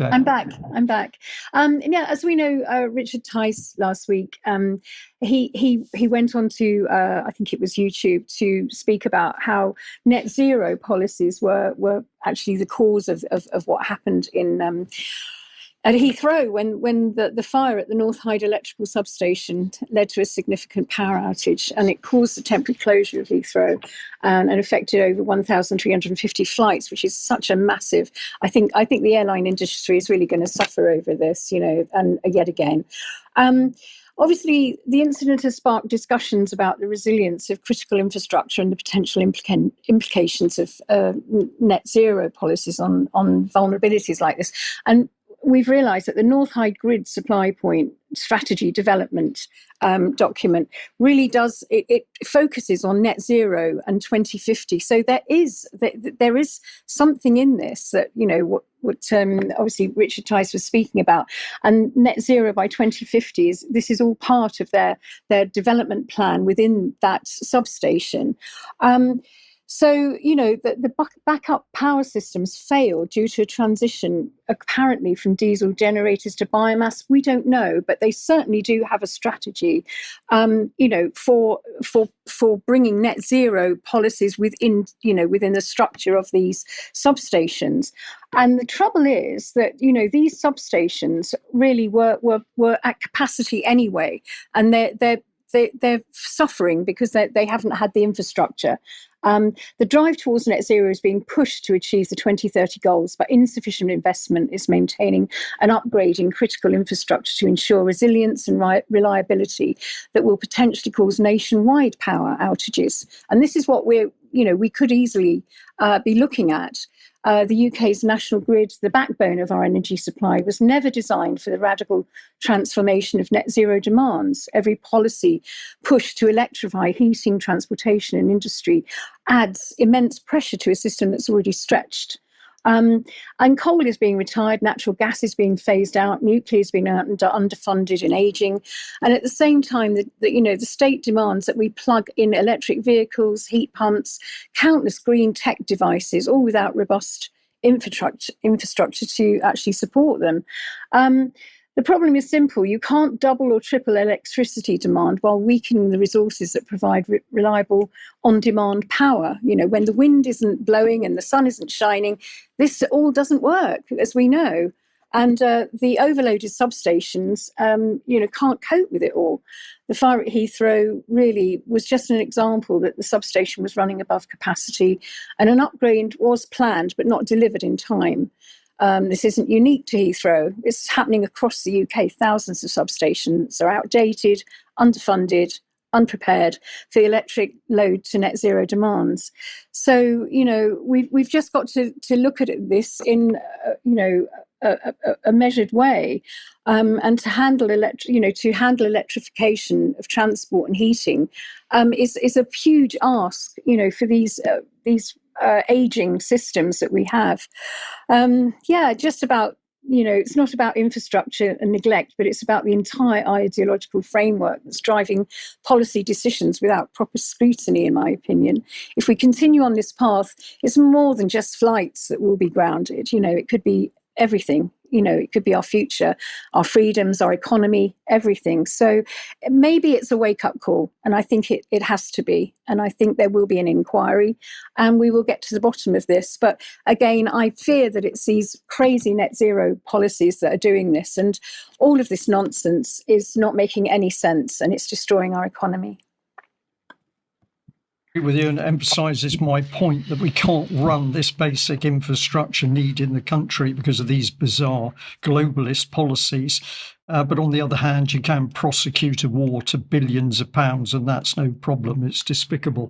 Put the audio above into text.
Okay. I'm back. I'm back. Yeah, as we know, Richard Tice last week, he went on to I think it was YouTube to speak about how net zero policies were actually the cause of what happened in at Heathrow when the fire at the North Hyde electrical substation led to a significant power outage, and it caused the temporary closure of Heathrow and affected over 1,350 flights, which is such a massive. I think the airline industry is really going to suffer over this, and yet again. Obviously, the incident has sparked discussions about the resilience of critical infrastructure and the potential implications of net zero policies on vulnerabilities like this. And we've realised that the North Hyde Grid Supply Point Strategy Development document really does, it focuses on net zero and 2050. So there is something in this that, what obviously Richard Tice was speaking about, and net zero by 2050 this is all part of their development plan within that substation. So, the backup power systems failed due to a transition apparently from diesel generators to biomass. We don't know, but they certainly do have a strategy, for bringing net zero policies within the structure of these substations. And the trouble is that, these substations really were at capacity anyway, and they're suffering because they haven't had the infrastructure. The drive towards net zero is being pushed to achieve the 2030 goals, but insufficient investment is maintaining and upgrading critical infrastructure to ensure resilience and reliability that will potentially cause nationwide power outages. And this is what we could easily be looking at. The UK's national grid, the backbone of our energy supply, was never designed for the radical transformation of net zero demands. Every policy push to electrify heating, transportation and industry adds immense pressure to a system that's already stretched. And coal is being retired, natural gas is being phased out, nuclear is being underfunded and ageing. And at the same time, the state demands that we plug in electric vehicles, heat pumps, countless green tech devices, all without robust infrastructure to actually support them. The problem is simple. You can't double or triple electricity demand while weakening the resources that provide reliable on-demand power. When the wind isn't blowing and the sun isn't shining, this all doesn't work, as we know. And the overloaded substations, can't cope with it all. The fire at Heathrow really was just an example that the substation was running above capacity, and an upgrade was planned but not delivered in time. This isn't unique to Heathrow. It's happening across the UK. Thousands of substations are outdated, underfunded, unprepared for the electric load to net zero demands. So, we've just got to look at this in, a measured way, and to handle electrification of transport and heating is a huge ask, for these aging systems that we have. Just about, it's not about infrastructure and neglect, but it's about the entire ideological framework that's driving policy decisions without proper scrutiny, in my opinion. If we continue on this path, it's more than just flights that will be grounded. It could be everything. It could be our future, our freedoms, our economy, everything. So maybe it's a wake-up call, and I think it has to be. And I think there will be an inquiry, and we will get to the bottom of this. But again, I fear that it's these crazy net zero policies that are doing this, and all of this nonsense is not making any sense, and it's destroying our economy. With you, and emphasises my point that we can't run this basic infrastructure need in the country because of these bizarre globalist policies. But on the other hand, you can prosecute a war to billions of pounds, and that's no problem. It's despicable.